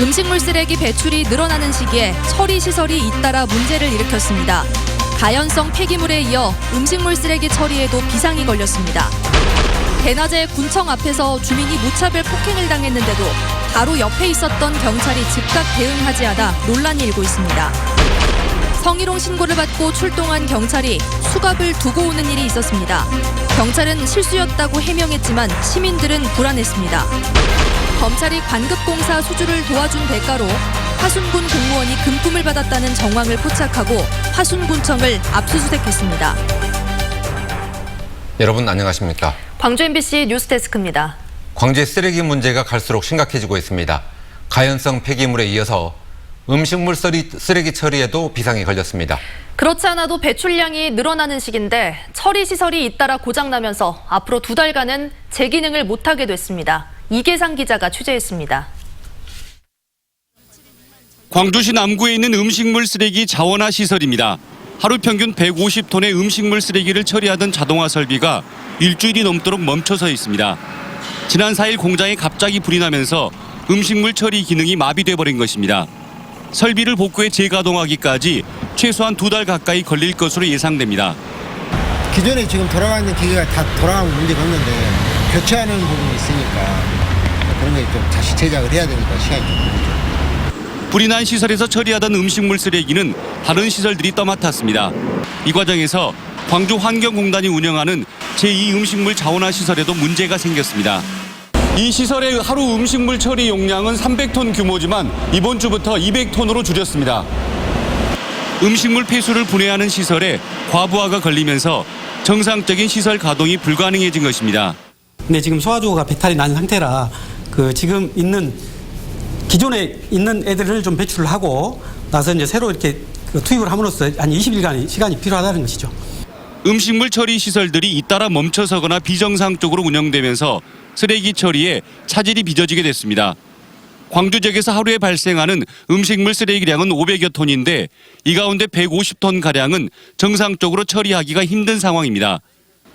음식물 쓰레기 배출이 늘어나는 시기에 처리 시설이 잇따라 문제를 일으켰습니다. 가연성 폐기물에 이어 음식물 쓰레기 처리에도 비상이 걸렸습니다. 대낮에 군청 앞에서 주민이 무차별 폭행을 당했는데도 바로 옆에 있었던 경찰이 즉각 대응하지 않아 논란이 일고 있습니다. 성희롱 신고를 받고 출동한 경찰이 수갑을 두고 오는 일이 있었습니다. 경찰은 실수였다고 해명했지만 시민들은 불안했습니다. 검찰이 관급공사 수주를 도와준 대가로 화순군 공무원이 금품을 받았다는 정황을 포착하고 화순군청을 압수수색했습니다. 여러분 안녕하십니까? 광주 MBC 뉴스데스크입니다. 광주의 쓰레기 문제가 갈수록 심각해지고 있습니다. 가연성 폐기물에 이어서 음식물 쓰레기 처리에도 비상이 걸렸습니다. 그렇지 않아도 배출량이 늘어나는 시기인데 처리 시설이 잇따라 고장나면서 앞으로 2달간은 제 기능을 못하게 됐습니다. 이계상 기자가 취재했습니다. 광주시 남구에 있는 음식물 쓰레기 자원화 시설입니다. 하루 평균 150톤의 음식물 쓰레기를 처리하던 자동화 설비가 일주일이 넘도록 멈춰서 있습니다. 지난 4일 공장에 갑자기 불이 나면서 음식물 처리 기능이 마비돼 버린 것입니다. 설비를 복구해 재가동하기까지 최소한 2달 가까이 걸릴 것으로 예상됩니다. 기존에 지금 돌아가는 기계가 다 돌아가면 문제가 없는데 교체하는 부분이 있으니까 그런 게 좀 다시 제작을 해야 되니까 시간이 좀 걸리죠. 불이 난 시설에서 처리하던 음식물 쓰레기는 다른 시설들이 떠맡았습니다. 이 과정에서 광주환경공단이 운영하는 제2음식물 자원화 시설에도 문제가 생겼습니다. 이 시설의 하루 음식물 처리 용량은 300톤 규모지만 이번 주부터 200톤으로 줄였습니다. 음식물 폐수를 분해하는 시설에 과부하가 걸리면서 정상적인 시설 가동이 불가능해진 것입니다. 근데 지금 소화조가 배탈이 난 상태라 지금 있는 기존에 있는 애들을 좀 배출을 하고 나서 이제 새로 이렇게 투입을 함으로써 한 20일간의 시간이 필요하다는 것이죠. 음식물 처리 시설들이 잇따라 멈춰서거나 비정상적으로 운영되면서 쓰레기 처리에 차질이 빚어지게 됐습니다. 광주 지역에서 하루에 발생하는 음식물 쓰레기량은 500여 톤인데 이 가운데 150톤가량은 정상적으로 처리하기가 힘든 상황입니다.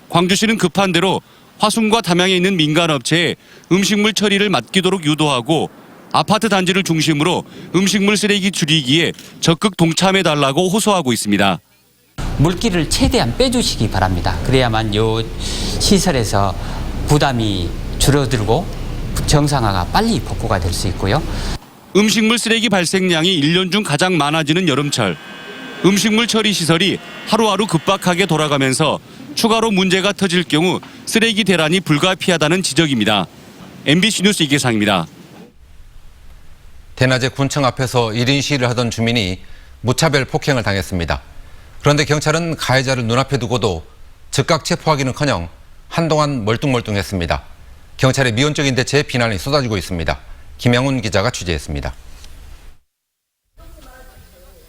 광주시는 급한 대로 화순과 담양에 있는 민간업체에 음식물 처리를 맡기도록 유도하고 아파트 단지를 중심으로 음식물 쓰레기 줄이기에 적극 동참해달라고 호소하고 있습니다. 물기를 최대한 빼주시기 바랍니다. 그래야만 이 시설에서 부담이 줄어들고 정상화가 빨리 복구가 될 수 있고요. 음식물 쓰레기 발생량이 1년 중 가장 많아지는 여름철. 음식물 처리 시설이 하루하루 급박하게 돌아가면서 추가로 문제가 터질 경우 쓰레기 대란이 불가피하다는 지적입니다. MBC 뉴스 이계상입니다. 대낮에 군청 앞에서 1인 시위를 하던 주민이 무차별 폭행을 당했습니다. 그런데 경찰은 가해자를 눈앞에 두고도 즉각 체포하기는커녕 한동안 멀뚱멀뚱했습니다. 경찰의 미온적인 대처에 비난이 쏟아지고 있습니다. 김영훈 기자가 취재했습니다.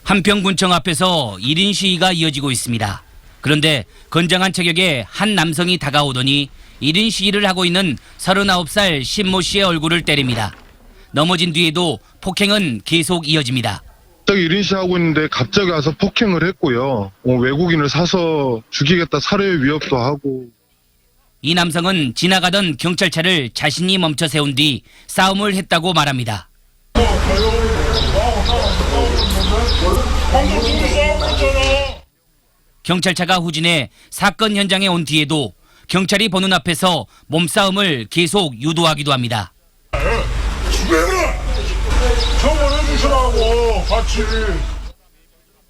한평군청 앞에서 1인 시위가 이어지고 있습니다. 그런데 건장한 체격의 한 남성이 다가오더니 1인 시위를 하고 있는 39살 신모 씨의 얼굴을 때립니다. 넘어진 뒤에도 폭행은 계속 이어집니다. 갑자기 1인 시하고 있는데 갑자기 와서 폭행을 했고요. 외국인을 사서 죽이겠다 살해 위협도 하고. 이 남성은 지나가던 경찰차를 자신이 멈춰 세운 뒤 싸움을 했다고 말합니다. 경찰차가 후진해 사건 현장에 온 뒤에도 경찰이 보는 앞에서 몸싸움을 계속 유도하기도 합니다. 죽여라! 처벌해주시라고 같이.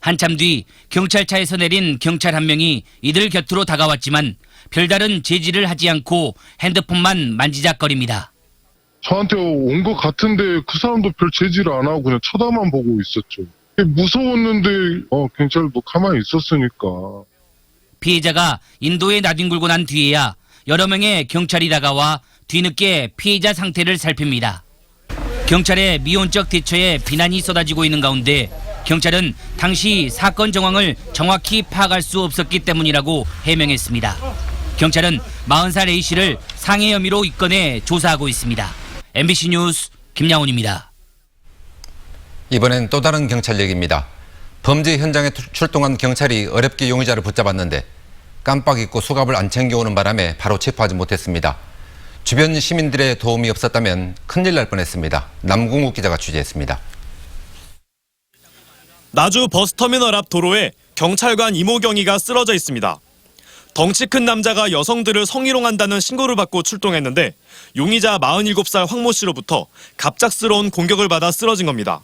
한참 뒤 경찰차에서 내린 경찰 한 명이 이들 곁으로 다가왔지만 별다른 제지를 하지 않고 핸드폰만 만지작거립니다. 저한테 온 것 같은데 그 사람도 별 제지를 안 하고 그냥 쳐다만 보고 있었죠. 무서웠는데 경찰도 가만히 있었으니까. 피해자가 인도에 나뒹굴고 난 뒤에야 여러 명의 경찰이 다가와 뒤늦게 피해자 상태를 살핍니다. 경찰의 미온적 대처에 비난이 쏟아지고 있는 가운데 경찰은 당시 사건 정황을 정확히 파악할 수 없었기 때문이라고 해명했습니다. 경찰은 40살 A씨를 상해 혐의로 입건해 조사하고 있습니다. MBC 뉴스 김양훈입니다. 이번엔 또 다른 경찰 얘기입니다. 범죄 현장에 출동한 경찰이 어렵게 용의자를 붙잡았는데 깜빡 잊고 수갑을 안 챙겨오는 바람에 바로 체포하지 못했습니다. 주변 시민들의 도움이 없었다면 큰일 날 뻔했습니다. 남궁욱 기자가 취재했습니다. 나주 버스터미널 앞 도로에 경찰관 이모경이가 쓰러져 있습니다. 덩치 큰 남자가 여성들을 성희롱한다는 신고를 받고 출동했는데 용의자 47살 황모 씨로부터 갑작스러운 공격을 받아 쓰러진 겁니다.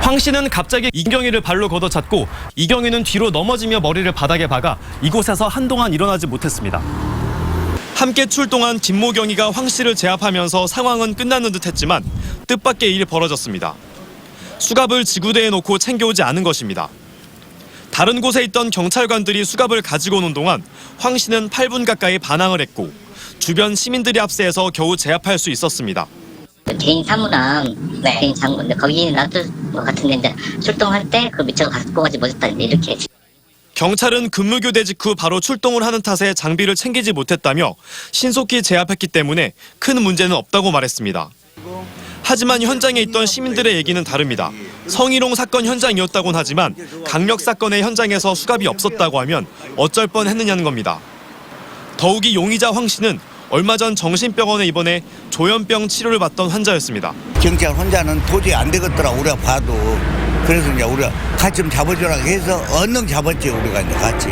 황 씨는 갑자기 이경이를 발로 걷어찼고 이경이는 뒤로 넘어지며 머리를 바닥에 박아 이곳에서 한동안 일어나지 못했습니다. 함께 출동한 김모경이가 황 씨를 제압하면서 상황은 끝났는 듯했지만 뜻밖의 일이 벌어졌습니다. 수갑을 지구대에 놓고 챙겨오지 않은 것입니다. 다른 곳에 있던 경찰관들이 수갑을 가지고 오는 동안 황 씨는 8분 가까이 반항을 했고 주변 시민들이 합세해서 겨우 제압할 수 있었습니다. 개인 사무랑 개인 장군데 거기는 놔둘 것 같은데 이제 출동할 때 그 미처 갖고 가지 못했다 이렇게. 경찰은 근무교대 직후 바로 출동을 하는 탓에 장비를 챙기지 못했다며 신속히 제압했기 때문에 큰 문제는 없다고 말했습니다. 하지만 현장에 있던 시민들의 얘기는 다릅니다. 성희롱 사건 현장이었다곤 하지만 강력 사건의 현장에서 수갑이 없었다고 하면 어쩔 뻔했느냐는 겁니다. 더욱이 용의자 황 씨는 얼마 전 정신병원에 입원해 조현병 치료를 받던 환자였습니다. 경찰 혼자는 도저히 안 되겠더라 우리가 봐도. 그래서 이제 우리가 같이 좀 잡아주라고 해서 얼른 잡았지 우리가 이제 같이.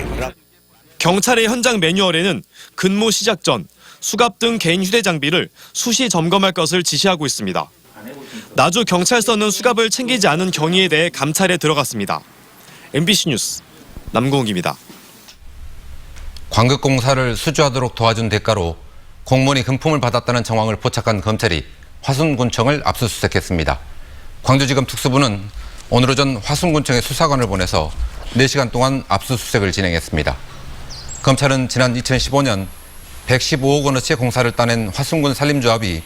경찰의 현장 매뉴얼에는 근무 시작 전 수갑 등 개인 휴대 장비를 수시 점검할 것을 지시하고 있습니다. 나주 경찰서는 수갑을 챙기지 않은 경위에 대해 감찰에 들어갔습니다. MBC 뉴스 남궁욱입니다. 광급공사를 수주하도록 도와준 대가로 공무원이 금품을 받았다는 정황을 포착한 검찰이 화순군청을 압수수색했습니다. 광주지검 특수부는 오늘 오전 화순군청에 수사관을 보내서 4시간 동안 압수수색을 진행했습니다. 검찰은 지난 2015년 115억 원어치의 공사를 따낸 화순군 산림조합이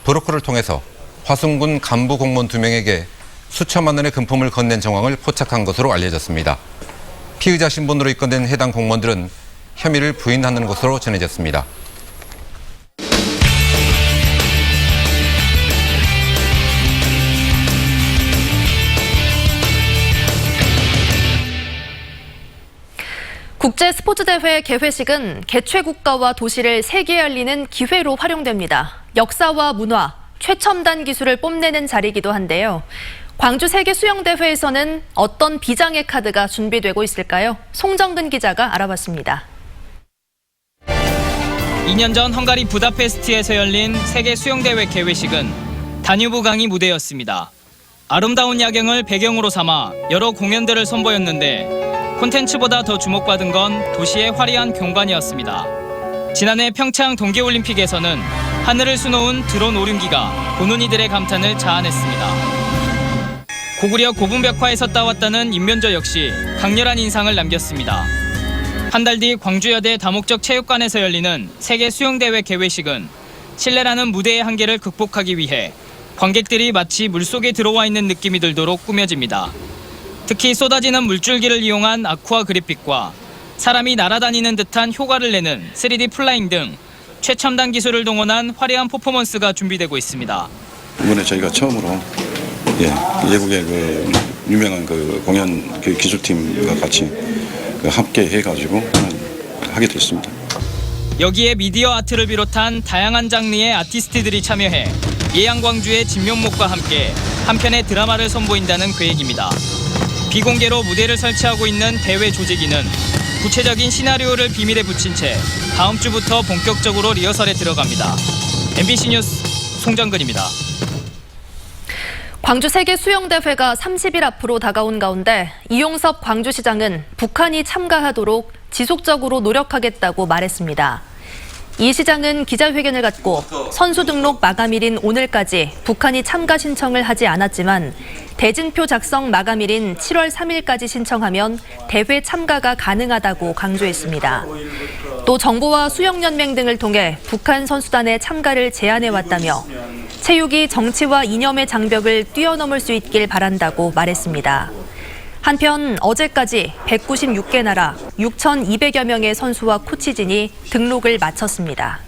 브로커를 통해서 화순군 간부 공무원 2명에게 수천만 원의 금품을 건넨 정황을 포착한 것으로 알려졌습니다. 피의자 신분으로 입건된 해당 공무원들은 혐의를 부인하는 것으로 전해졌습니다. 국제 스포츠 대회 개회식은 개최 국가와 도시를 세계에 알리는 기회로 활용됩니다. 역사와 문화, 최첨단 기술을 뽐내는 자리이기도 한데요. 광주 세계 수영 대회에서는 어떤 비장의 카드가 준비되고 있을까요? 송정근 기자가 알아봤습니다. 2년 전 헝가리 부다페스트에서 열린 세계 수영대회 개회식은 다뉴브 강이 무대였습니다. 아름다운 야경을 배경으로 삼아 여러 공연들을 선보였는데 콘텐츠보다 더 주목받은 건 도시의 화려한 경관이었습니다. 지난해 평창 동계올림픽에서는 하늘을 수놓은 드론 오륜기가 보는 이들의 감탄을 자아냈습니다. 고구려 고분벽화에서 따왔다는 인면조 역시 강렬한 인상을 남겼습니다. 한 달 뒤 광주여대 다목적 체육관에서 열리는 세계 수영대회 개회식은 실내라는 무대의 한계를 극복하기 위해 관객들이 마치 물속에 들어와 있는 느낌이 들도록 꾸며집니다. 특히 쏟아지는 물줄기를 이용한 아쿠아 그래픽과 사람이 날아다니는 듯한 효과를 내는 3D 플라잉 등 최첨단 기술을 동원한 화려한 퍼포먼스가 준비되고 있습니다. 이번에 저희가 처음으로 외국의 그 유명한 그 공연 그 기술팀과 같이 함께 해가지고 하게 됐습니다. 여기에 미디어 아트를 비롯한 다양한 장르의 아티스트들이 참여해 예양광주의 진면목과 함께 한 편의 드라마를 선보인다는 계획입니다. 비공개로 무대를 설치하고 있는 대회 조직위는 구체적인 시나리오를 비밀에 붙인 채 다음 주부터 본격적으로 리허설에 들어갑니다. MBC 뉴스 송정근입니다. 광주 세계 수영대회가 30일 앞으로 다가온 가운데 이용섭 광주시장은 북한이 참가하도록 지속적으로 노력하겠다고 말했습니다. 이 시장은 기자회견을 갖고 선수 등록 마감일인 오늘까지 북한이 참가 신청을 하지 않았지만 대진표 작성 마감일인 7월 3일까지 신청하면 대회 참가가 가능하다고 강조했습니다. 또 정부와 수영연맹 등을 통해 북한 선수단의 참가를 제안해왔다며 체육이 정치와 이념의 장벽을 뛰어넘을 수 있길 바란다고 말했습니다. 한편 어제까지 196개 나라 6,200여 명의 선수와 코치진이 등록을 마쳤습니다.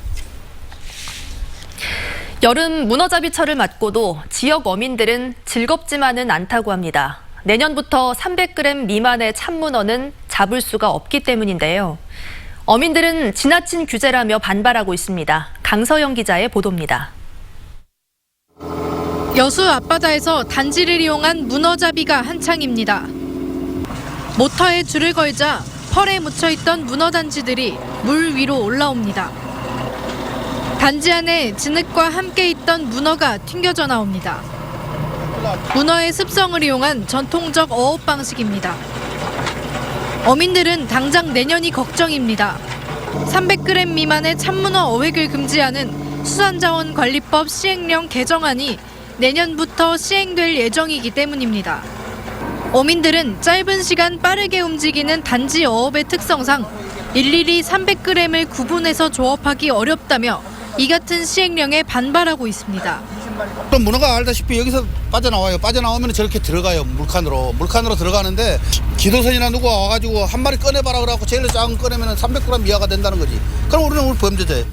여름 문어잡이철을 맞고도 지역 어민들은 즐겁지만은 않다고 합니다. 내년부터 300g 미만의 참문어는 잡을 수가 없기 때문인데요. 어민들은 지나친 규제라며 반발하고 있습니다. 강서영 기자의 보도입니다. 여수 앞바다에서 단지를 이용한 문어잡이가 한창입니다. 모터에 줄을 걸자 펄에 묻혀있던 문어 단지들이 물 위로 올라옵니다. 단지 안에 진흙과 함께 있던 문어가 튕겨져 나옵니다. 문어의 습성을 이용한 전통적 어업 방식입니다. 어민들은 당장 내년이 걱정입니다. 300g 미만의 참문어 어획을 금지하는 수산자원관리법 시행령 개정안이 내년부터 시행될 예정이기 때문입니다. 어민들은 짧은 시간 빠르게 움직이는 단지 어업의 특성상 일일이 300g을 구분해서 조업하기 어렵다며 이 같은 시행령에 반발하고 있습니다. 또 문어가 알다시피 여기서 빠져나와요. 빠져나오면 저렇게 들어가요. 물칸으로 들어가는데 기도선이나 누가 와가지고 한 마리 꺼내봐라 그래갖고 제일 작은 꺼내면 300g 이하가 된다는 거지. 그럼 우리는 오늘 범죄자예요.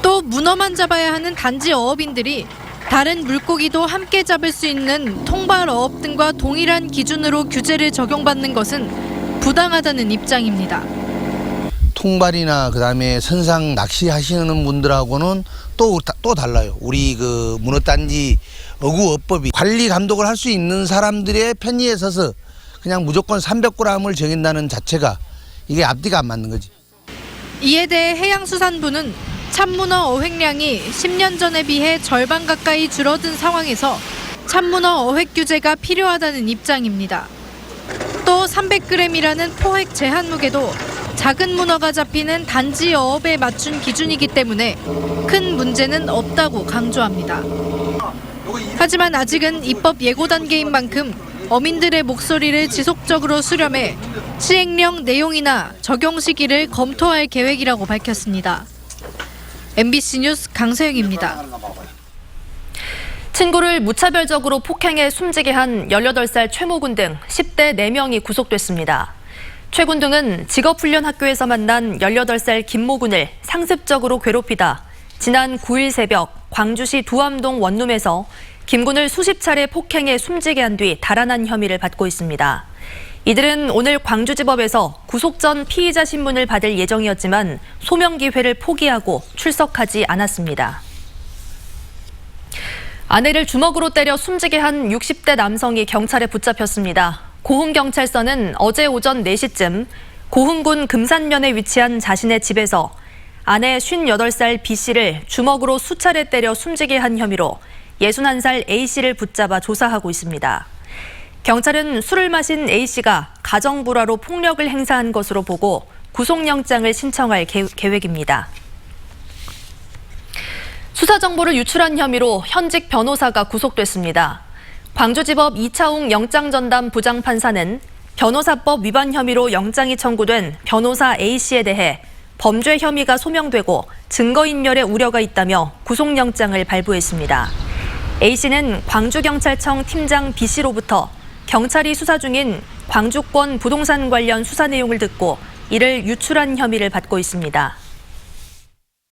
또 문어만 잡아야 하는 단지 어업인들이 다른 물고기도 함께 잡을 수 있는 통발 어업 등과 동일한 기준으로 규제를 적용받는 것은 부당하다는 입장입니다. 통발이나 그다음에 선상 낚시 하시는 분들하고는 또 달라요. 우리 그 문어단지 어구어법이 관리 감독을 할 수 있는 사람들의 편의에 서서 그냥 무조건 300g을 정한다는 자체가 이게 앞뒤가 안 맞는 거지. 이에 대해 해양수산부는 참문어 어획량이 10년 전에 비해 절반 가까이 줄어든 상황에서 참문어 어획 규제가 필요하다는 입장입니다. 또 300g이라는 포획 제한 무게도 작은 문어가 잡히는 단지 어업에 맞춘 기준이기 때문에 큰 문제는 없다고 강조합니다. 하지만 아직은 입법 예고 단계인 만큼 어민들의 목소리를 지속적으로 수렴해 시행령 내용이나 적용 시기를 검토할 계획이라고 밝혔습니다. MBC 뉴스 강서영입니다. 친구를 무차별적으로 폭행해 숨지게 한 18살 최모군 등 10대 4명이 구속됐습니다. 최군 등은 직업훈련학교에서 만난 18살 김모군을 상습적으로 괴롭히다 지난 9일 새벽 광주시 두암동 원룸에서 김군을 수십 차례 폭행해 숨지게 한 뒤 달아난 혐의를 받고 있습니다. 이들은 오늘 광주지법에서 구속 전 피의자 신문을 받을 예정이었지만 소명 기회를 포기하고 출석하지 않았습니다. 아내를 주먹으로 때려 숨지게 한 60대 남성이 경찰에 붙잡혔습니다. 고흥경찰서는 어제 오전 4시쯤 고흥군 금산면에 위치한 자신의 집에서 아내 58살 B씨를 주먹으로 수차례 때려 숨지게 한 혐의로 61살 A씨를 붙잡아 조사하고 있습니다. 경찰은 술을 마신 A씨가 가정불화로 폭력을 행사한 것으로 보고 구속영장을 신청할 계획입니다. 수사정보를 유출한 혐의로 현직 변호사가 구속됐습니다. 광주지법 이차웅 영장전담 부장판사는 변호사법 위반 혐의로 영장이 청구된 변호사 A씨에 대해 범죄 혐의가 소명되고 증거인멸의 우려가 있다며 구속영장을 발부했습니다. A씨는 광주경찰청 팀장 B씨로부터 경찰이 수사 중인 광주권 부동산 관련 수사 내용을 듣고 이를 유출한 혐의를 받고 있습니다.